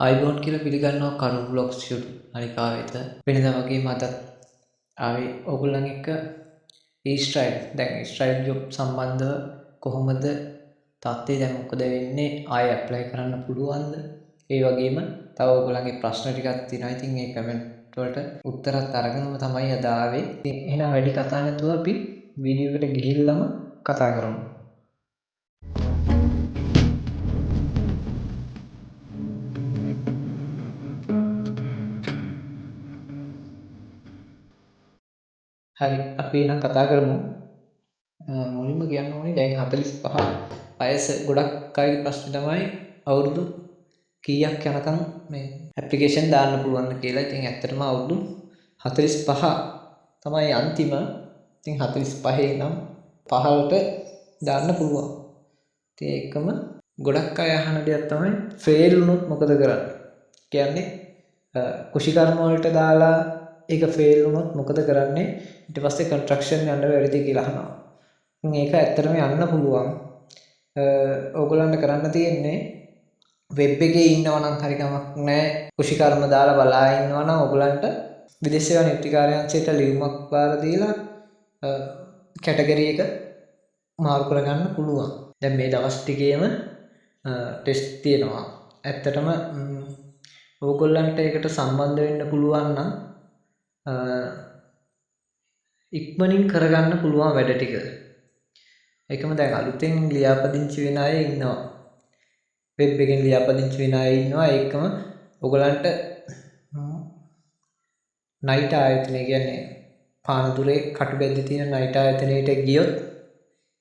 අයිබෝන් කියලා පිළිගන්නවා කරු බ්ලොග්ස් YouTube අනිකාවෙත වෙනදා වගේම අදත් ආවේ ඔයගොල්ලන් එක්ක ඊස්ට්‍රයිල් දැන් ඊස්ට්‍රයිල් ජොබ් සම්බන්ධව කොහොමද තත්ත්වය දැන් මොකද වෙන්නේ ආයෙ ඇප්ලයි කරන්න පුළුවන්ද ඒ වගේම තව ඔයගොල්ලන්ගේ ප්‍රශ්න ටිකක් තියෙනවා ඉතින් ඒ කමෙන්ට් වලට උත්තරත් අරගෙනම තමයි අද ආවේ ඉතින් එහෙනම් වැඩි කතා නැතුව අපි වීඩියෝ එකට ගිහිල්ලාම කතා කරමු හරි අපි එහෙනම් කතා කරමු මුලින්ම කියන්න ඕනේ දැන් 45 වයස ගොඩක් අයගේ ප්‍රශ්නේ තමයි අවුරුදු කීයක් යනකම් මේ ඇප්ලිකේෂන් දාන්න පුළුවන්ද කියලා. ඉතින් ඇත්තටම අවුරුදු 45 තමයි අන්තිම. ඉතින් 45 නම් 15ට දාන්න පුළුවන්. ඉතින් ඒකම ගොඩක් අය අහන දෙයක් තමයි ෆේල් වුණොත් මොකද කරන්නේ? කියන්නේ කුෂිකර්ම වලට දාලා ඒක ෆේල් වුණොත් මොකද කරන්නේ? ඊට පස්සේ කන්ස්ට්‍රක්ෂන් යන්න බැරිද කියලා අහනවා. ඒක ඇත්තටම යන්න පුළුවන්. ඕගොල්ලන්ට කරන්න තියෙන්නේ වෙබ් එකේ ඉන්නවා නම් හරි කමක් නැහැ. කුෂිකර්ම දාලා බලා ඉන්නවා නම් ඕගොල්ලන්ට විදේශ සේවා නියුක්ති කාර්යාංශයට ලියුමක් බාර දීලා කැටගරි එක මාරු කරගන්න පුළුවන්. දැන් මේ දවස් ටිකේම ටෙස්ට් තියෙනවා. ඇත්තටම ඕගොල්ලන්ට ඒකට සම්බන්ධ වෙන්න පුළුවන් නම් ඉක්මනින් කරගන්න පුළුවන් වැඩ ටික. ඒකම දැන් අලුතෙන් ලියාපදිංචි වෙන අය ඉන්නවා. වෙබ් එකෙන් ලියාපදිංචි වෙන අය ඉන්නවා. ඒකම ඔයගලන්ට නයිට් ආයතනය කියන්නේ පානදුරේ කටුබැද්දේ තියෙන නයිට් ආයතනයට ගියොත්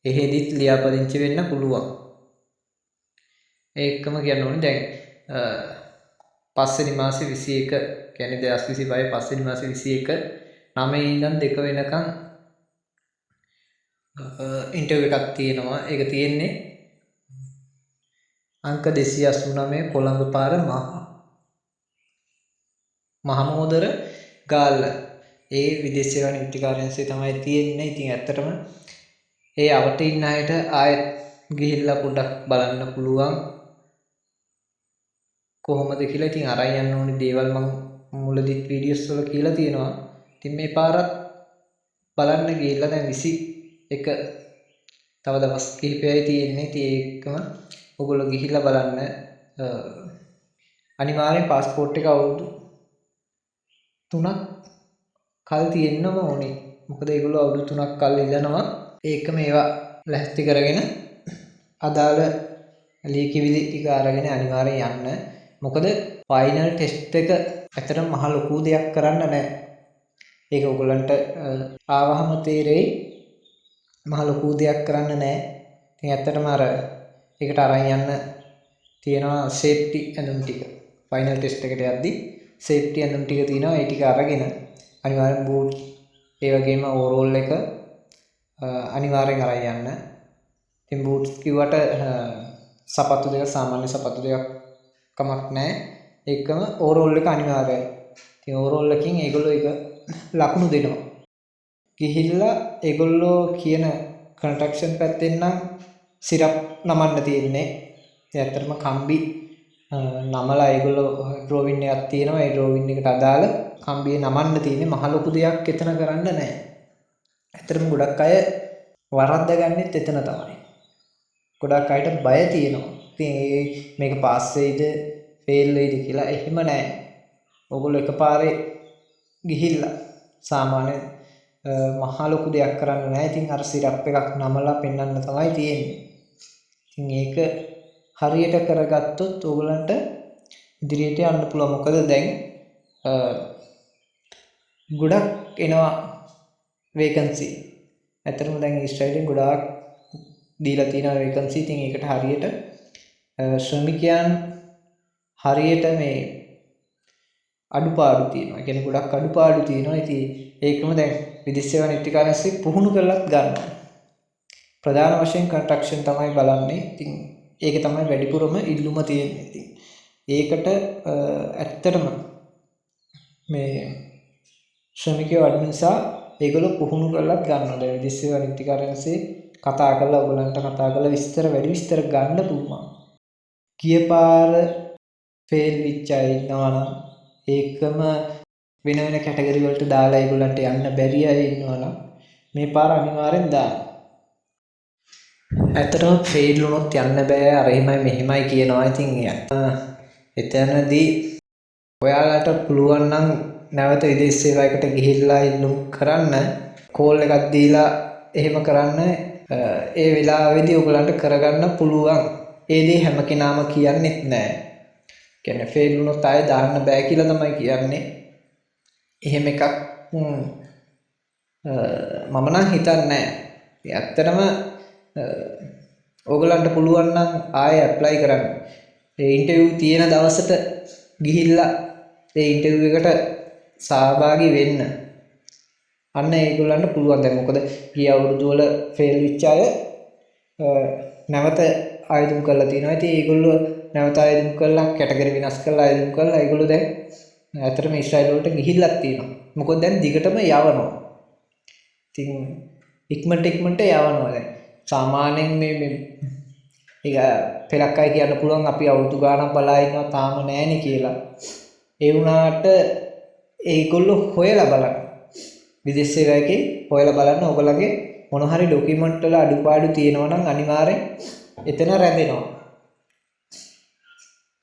එහෙදිත් ලියාපදිංචි වෙන්න පුළුවන්. ඒකම කියන්න ඕනේ දැන් පස්වෙනි මාසේ 21 කියන්නේ 2025 පස්වෙනි මාසේ 21 9 ඉඳන් 2 වෙනකම් ඉන්ටර්විව් එකක් තියෙනවා. ඒක තියෙන්නේ අංක 289 කොළඹ පාර මහමෝදර ගාල්ල. ඒ විදේශ සේවා නියුක්ති කාර්යාංශය තමයි තියෙන්නේ. ඉතින් ඇත්තටම ඒ අවට ඉන්න අයට ආයෙත් ගිහිල්ලා පොඩ්ඩක් බලන්න පුළුවන් කොහොමද කියලා. ඉතින් අරන් යන්න ඕනේ දේවල් මම මුලදිත් වීඩියෝස් වල කියලා තියෙනවා. ඉතින් මේ පාරත් බලන්න ගිහිල්ලා දැන් 21 තව දවස් කිහිපයයි තියෙන්නේ. ඉතින් ඒකම ඔයගොල්ලෝ ගිහිල්ලා බලන්න. අනිවාර්යෙන් પાස්පෝර්ට් එක අවුරුදු 3ක් කල් තියෙන්නම ඕනේ. මොකද ඒගොල්ලෝ අවුරුදු 3ක් කල් ඉල්ලනවා. ඒකම ඒවා ලැස්ති කරගෙන අදාළ ලියකියවිලි ටික අරගෙන අනිවාර්යෙන් යන්න. මොකද ෆයිනල් ටෙස්ට් එක ඇත්තටම මහ ලොකු දෙයක් කරන්න නැහැ. ඒක ඔයගොල්ලන්ට ආවහම තේරෙයි මහ ලොකු දෙයක් කරන්න නැහැ. ඉතින් ඇත්තටම අර ඒකට අරන් යන්න තියෙනවා සේෆ්ටි ඇඳුම් ටික. ෆයිනල් ටෙස්ට් එකට යද්දි සේෆ්ටි ඇඳුම් ටික තියෙනවා. ඒ ටික අරගෙන අනිවාර්යෙන් බූට් ඒ වගේම ඕවරෝල් එක අනිවාර්යෙන් අරන් යන්න. ඉතින් බූට්ස් කිව්වට සපත්තු දෙක සාමාන්‍ය සපත්තු දෙකක් කමක් නැහැ. ඒකම ඕවරෝල් එක අනිවාර්යයි. ඉතින් ඕවරෝල් එකකින් ඒගොල්ලෝ ඒක ලකුණු දෙනවා. ගිහිල්ලා ඒගොල්ලෝ කියන කන්ස්ට්‍රක්ෂන් පැත්තෙන් නම් සිරප් නමන්න තියෙන්නේ. ඒ ඇත්තටම කම්බි නමලා ඒගොල්ලෝ ඩ්‍රෝවින් එකක් තියෙනවා. ඒ ඩ්‍රෝවින් එකට අදාළ කම්බිය නමන්න තියෙන්නේ. මහ ලොකු දෙයක් එතන කරන්න නැහැ. ඇත්තටම ගොඩක් අය වරද්දගන්නෙත් එතන තමයි. ගොඩක් අයට බය තියෙනවා. ඉතින් මේක පාස් වෙයිද ෆේල් වෙයිද කියලා එහෙම නැහැ. ඕගොල්ලෝ එකපාරේ ගිහිල්ලා සාමාන්‍ය මහ ලොකු දෙයක් කරන්න නැහැ. ඉතින් අර සිරප් එකක් නමලා පෙන්වන්න තමයි තියෙන්නේ. ඉතින් ඒක හරියට කරගත්තොත් ඕගලන්ට ඉදිරියට යන්න පුළුවන්. මොකද දැන් ගොඩක් එනවා වේකන්සි. ඇත්තටම දැන් ඊස්ට්‍රයිලෙන් ගොඩාක් දීලා තියෙනවා වේකන්සි. ඉතින් ඒකට හරියට ශ්‍රමිකයන් හරියට මේ අඩුපාඩු තියෙනවා. කියන්නේ ගොඩක් අඩුපාඩු තියෙනවා. ඉතින් ඒකම දැන් විදේශ සේවා නියුක්ති කාර්යාංශය පුහුණු කරලත් ගන්නවා. ප්‍රධාන වශයෙන් කන්ස්ට්‍රක්ෂන් තමයි බලන්නේ. ඉතින් ඒක තමයි වැඩිපුරම ඉල්ලුම තියෙන්නේ. ඉතින් ඒකට ඇත්තටම මේ ශ්‍රමිකයෝ අඩු නිසා ඒගොල්ලෝ පුහුණු කරලත් ගන්නවා. දැන් විදේශ සේවා නියුක්ති කාර්යාංශයේ කතා කරලා ඔයගලන්ට කතා කරලා විස්තර වැඩි විස්තර ගන්න පුළුවන්. ගිය පාර ෆේල් වෙච්ච අය ඉන්නවා නම් ඒකම වෙන වෙන කැටගරි වලට දාලා ඒගොල්ලන්ට යන්න බැරි අය ඉන්නවා නම් මේ පාර අනිවාර්යෙන් දාන්න. ඇත්තටම ෆේල් වුණොත් යන්න බෑ අර එහෙමයි මෙහෙමයි කියනවා. ඉතින් එතනදී ඔයාලට පුළුවන් නම් නැවත විදේශ සේවයකට ගිහිල්ලා ඉල්ලුම් කරන්න, කෝල් එකක් දීලා එහෙම කරන්න. ඒ වෙලාවේදී ඔයගලන්ට කරගන්න පුළුවන්. ඒ දේ හැම කෙනාම කියන්නෙත් නෑ. කියන්නේ ෆේල් වුණොත් ආයෙ දාන්න බෑ කියලා තමයි කියන්නේ. එහෙම එකක් මම නම් හිතන්නේ නෑ. ඇත්තටම ඔයගලන්ට පුළුවන් නම් ආයෙ ඇප්ලයි කරන්න. ඒ ඉන්ටර්විව් තියෙන දවසට ගිහිල්ලා ඒ ඉන්ටර්විව් එකට සහභාගී වෙන්න. අන්න ඒගොල්ලන්ට පුළුවන්. දැන් මොකද ගිය අවුරුදු වල ෆේල් වෙච්ච අය නැවත ආයුධම් කරලා තියෙනවා. ඉතින් ඒගොල්ලෝ නැවත ආයුධම් කරලා කැටගරි වෙනස් කරලා ආයුධම් කරලා ඒගොල්ලෝ දැන් ඇත්තටම ඊශ්‍රායල් වලට ගිහිල්ලක් තියෙනවා. මොකද දැන් දිගටම යවනවා. ඉතින් ඉක්මනට යවනවා දැන්. සාමාන්‍යයෙන් මේ ඒක පෙරක් අය කියන්න පුළුවන් අපි අවුරුදු ගාණක් බලා ඉන්නවා තාම නැහෙනේ කියලා. ඒ වුණාට ඒගොල්ලෝ හොයලා බලන්න. විදේශ සේවකේ හොයලා බලන්න ඔයගොල්ලන්ගේ මොන හරි ડોකියුමන්ට් වල අඩුපාඩු තියෙනවා නම් අනිවාර්යෙන් එතන රැඳෙනවා.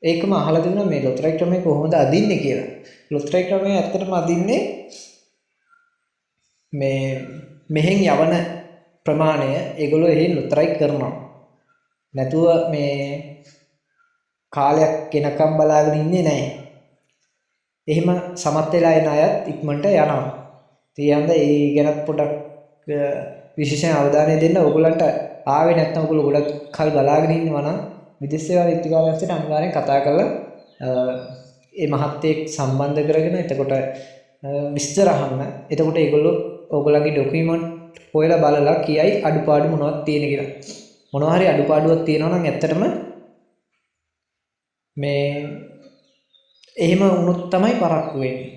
ඒකම අහලා දෙනවා මේ ලොතරැයි ක්‍රමය කොහොමද අදින්නේ කියලා. ලොතරැයි ක්‍රමය ඇත්තටම අදින්නේ මේ මෙහෙන් යවන ප්‍රමාණය ඒගොල්ලෝ එහෙන් ලොතරැයි කරනවා. නැතුව මේ කාලයක් කෙනකම් බලාගෙන ඉන්නේ නැහැ. එහෙම සමත් වෙලා එන අයත් ඉක්මනට යනවා. තියන්ද ඒ ගැන පොඩක් විශේෂයෙන් අවධානය දෙන්න. ඔයගොල්ලන්ට ආවේ නැත්නම් ඔයගොල්ලෝ ගොඩක් කල් බලාගෙන ඉන්නවා නම් විදේශ සේවා විත්තිකාලයන්ට අනිවාර්යෙන් කතා කරලා ඒ මහත්තයෙක් සම්බන්ධ කරගෙන එතකොට විස්තර අහන්න. එතකොට ඒගොල්ලෝ ඔයගොල්ලන්ගේ ડોකියුමන්ට් හොයලා බලලා කියයි අඩුපාඩු මොනවද තියෙන කියලා. මොනවා හරි අඩුපාඩුවක් තියෙනවා නම් ඇත්තටම මේ එහෙම වුණොත් තමයි පරක්කු වෙන්නේ.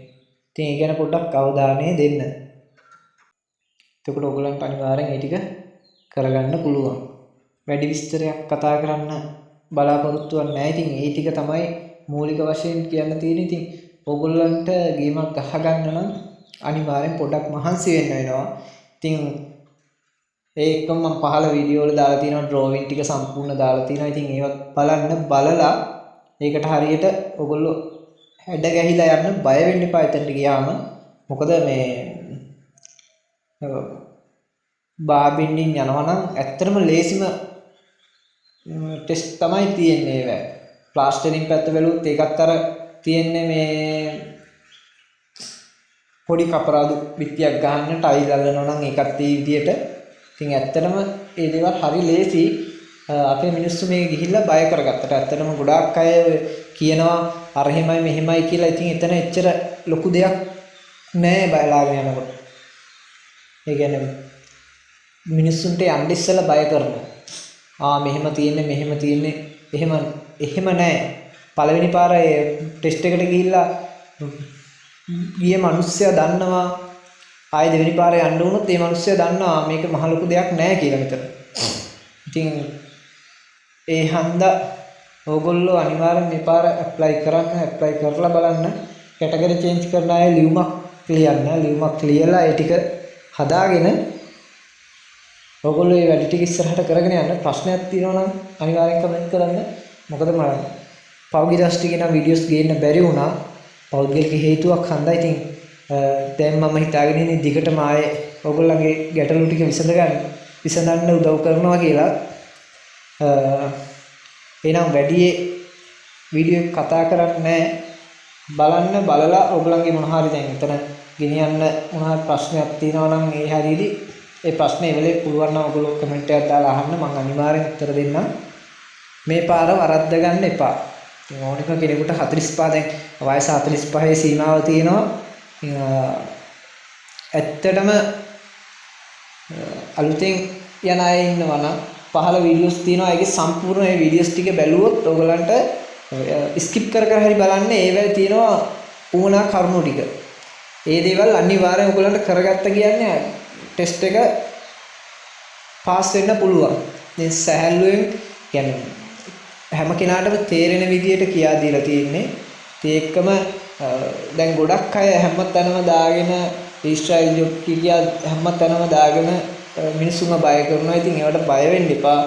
ඉතින් ඒ ගැන පොඩ්ඩක් අවධානය දෙන්න. එතකොට ඔයගොල්ලන්ට අනිවාර්යෙන් ඒ ටික කරගන්න පුළුවන්. වැඩි විස්තරයක් කතා කරන්න බලාපොරොත්තු වෙන්නේ නැහැ. ඉතින් ඒ ටික තමයි මූලික වශයෙන් කියන්න තියෙන්නේ. ඉතින් ඔයගොල්ලන්ට ගේමක් අහගන්න නම් අනිවාර්යෙන් පොඩ්ඩක් මහන්සි වෙන්න වෙනවා. ඉතින් ඒකම මම පහළ වීඩියෝ වල දාලා තියෙනවා ඩ්‍රෝවින් ටික සම්පූර්ණ දාලා තියෙනවා. ඉතින් ඒවත් බලලා ඒකට හරියට ඔයගොල්ලෝ හැඩ ගැහිලා යන්න බය වෙන්න එපා එතනට ගියාම. මොකද මේ බාබින්ඩින් යනවා නම් ඇත්තටම ලේසිම ටෙස්ට් තමයි තියෙන්නේ ඒවා. ප්ලාස්ටරින් පැත්ත බැලුවොත් ඒකත් අර තියෙන්නේ මේ පොඩි කපරාදු පිටියක් ගහන්න ටයිල් අල්ලනවා නම් ඒකත් ඒ විදියට. ඉතින් ඇත්තටම ඒ දේවල් හරි ලේසි. අපේ මිනිස්සු මේ ගිහිල්ලා බය කරගත්තට ඇත්තටම ගොඩාක් අය කියනවා අර එහෙමයි මෙහෙමයි කියලා. ඉතින් එතන එච්චර ලොකු දෙයක් නෑ බයලාගෙන යනකොට. ඒ කියන්නේ මිනිස්සුන්ට යන්න ඉස්සෙල්ලා බය කරනවා. මෙහෙම තියෙන්නේ එහෙම නෑ. පළවෙනි පාර ඒ ටෙස්ට් එකට ගිහිල්ලා ගිය මිනිස්සයා දන්නවා ආයෙ දෙවෙනි පාරේ යන්න වුණොත් ඒ මිනිස්සයා දන්නවා මේක මහ ලොකු දෙයක් නෑ කියලා මෙතන. ඉතින් ඒ හන්දා ඕගොල්ලෝ අනිවාර්යෙන් මේ පාර ඇප්ලයි කරලා බලන්න. කැටගරි චේන්ජ් කරන අය ලියුමක් ලියලා ඒ ටික හදාගෙන ඔයගොල්ලෝ මේ වැඩ ටික ඉස්සරහට කරගෙන යන්න. ප්‍රශ්නයක් තියෙනවා නම් අනිවාර්යෙන් කමෙන්ට් කරන්න. මොකද මම පෞද්ගලික දෘෂ්ටික නම් වීඩියෝස් ගේන්න බැරි වුණා. පෞද්ගලික හේතුවක් හන්දා. ඉතින් දැන් මම හිතාගෙන ඉන්නේ දිගටම ආයේ ඔයගොල්ලන්ගේ ගැටලු ටික විසඳන්න උදව් කරනවා කියලා. එහෙනම් වැඩි වීඩියෝ එක කතා කරන්නේ බලලා ඔයගොල්ලන්ගේ මොන හරි දැන් එතන ගෙනියන්න මොන හරි ප්‍රශ්නයක් තියෙනවා නම් ඒ හරියදී ඒ ප්‍රශ්නේ වෙලේ පුළුවන් නම් ඔයගොල්ලෝ කමෙන්ට් එකක් දාලා අහන්න. මම අනිවාර්යෙන් උත්තර දෙන්නම්. මේ පාර වරද්ද ගන්න එපා. ඉතින් ඕනික කෙනෙකුට 45 දැන් වයස 45 සීමාව තියෙනවා. ඇත්තටම අලුතෙන් යන අය ඉන්නවා නම් පහළ වීඩියෝස් තියෙනවා. ඒකේ සම්පූර්ණ මේ වීඩියෝස් ටික බැලුවොත් ඔයගලන්ට ස්කිප් කර හරි බලන්න ඒවැල් තියෙනවා උවනා කරුණු ටික. ඒ දේවල් අනිවාර්යෙන් ඔයගලන්ට කරගත්ත කියන්නේ ටෙස්ට් එක පාස් වෙන්න පුළුවන්. දැන් සහැල්ලුවෙන් කියන්නේ හැම කෙනාටම තේරෙන විදියට කියා දීලා තියෙන්නේ. ඒකම දැන් ගොඩක් අය හැමතැනම දාගෙන ඊශ්‍රායල් ජොබ් කියා හැමතැනම දාගෙන මිනිස්සුන්ව බය කරනවා. ඉතින් ඒවට බය වෙන්න එපා.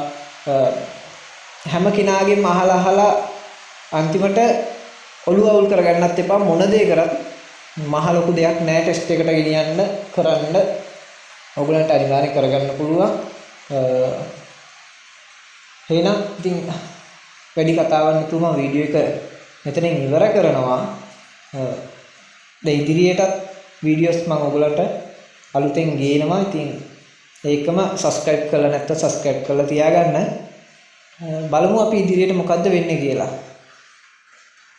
හැම කෙනාගේම අහලා අන්තිමට ඔළුව අවුල් කරගන්නත් එපා. මොන දේ කරත් මහ ලොකු දෙයක් නෑ ටෙස්ට් එකට ගෙනියන්න කරන්න. ඔයගලන්ට අනිවාර්යෙන් කරගන්න පුළුවන්. එහෙනම් ඉතින් වැඩි කතාවක් නැතුව මම වීඩියෝ එක මෙතනින් ඉවර කරනවා. දැන් ඉදිරියටත් වීඩියෝස් මම ඔයගලන්ට අලුතෙන් ගේනවා. ඉතින් ඒකම subscribe කරලා නැත්නම් subscribe කරලා තියාගන්න. බලමු අපි ඉදිරියට මොකද්ද වෙන්නේ කියලා.